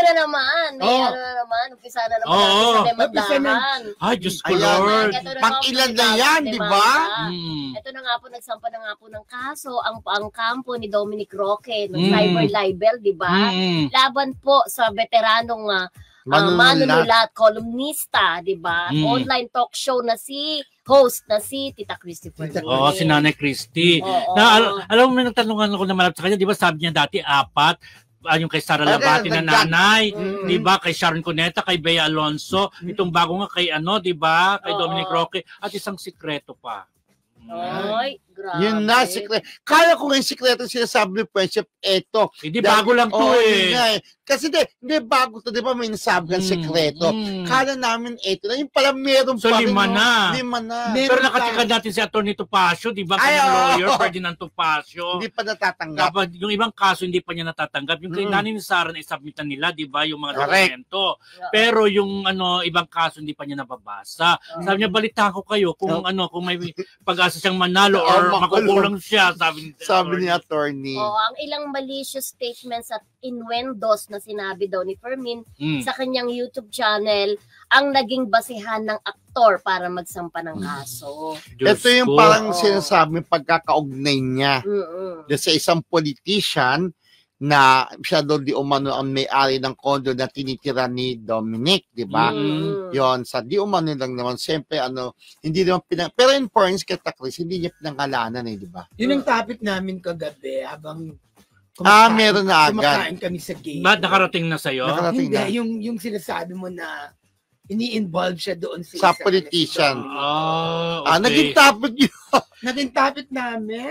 na naman. May ano na naman. Umpisa na naman natin sa demandahan. Ay, Diyos ko, Lord. Pang-ilan na yan, di ba? Ito na nga po, nagsampa na nga po ng kaso ang kampo ni Dominic Roque ng cyber libel, di ba? Laban po sa veteranong manunulat, columnista, di ba? Online talk show na host na si Tita Christy Fermin. Oo, si Nanay Christy. Alam mo, may nagtanungan ako na malapit sa kanya, di ba sabi niya dati 4, yung kay Sara Labati na nanay, di ba, kay Sharon Cuneta, kay Bea Alonso, itong bago nga kay di ba, kay Dominic Roque, at isang sikreto pa. Ay, grabe. Yun na, sikreto. Kaya ko yung sikreto sinasabi ni Friendship, eto. Hindi, bago lang to Kasi hindi bago to, di ba may nasabi ng sikreto. Kala namin eto na, yung pala meron pa rin. So, 5 na. 5 na. Pero nakatikad natin si Atty. Topacio, di ba? Kanyang lawyer, Ferdinand Topacio. Hindi pa natatanggap. Yung ibang kaso, hindi pa niya natatanggap. Yung kay Nanay ni Sara, na-submit na nila, di ba? Yung mga dokumento. Pero yung ibang kaso, hindi pa niya nababasa. Sabi niya, balita ko kayo kung kung may pag-asa siyang manalo or makukulang siya, sabi ni attorney. Ang ilang malicious statements at innuendos na sinabi daw ni Fermin sa kanyang YouTube channel ang naging basihan ng aktor para magsampa ng kaso. Ito yung parang sinasabi pagkakaugnay niya sa isang politician na siya doon di umano ang may-ari ng condo na tinitira ni Dominic, di ba? Yon sa di umano lang naman, siyempre hindi naman pero in fairness kay Chris, hindi niya pinangalanan di ba? Yun ang topic namin kagabi habang meron na agad. Kumakain kami sa gate. Ba't nakarating na sa'yo? Hindi, yung sinasabi mo na ini-involve siya doon sa politician. Okay. Naging topic yun. Naging topic namin.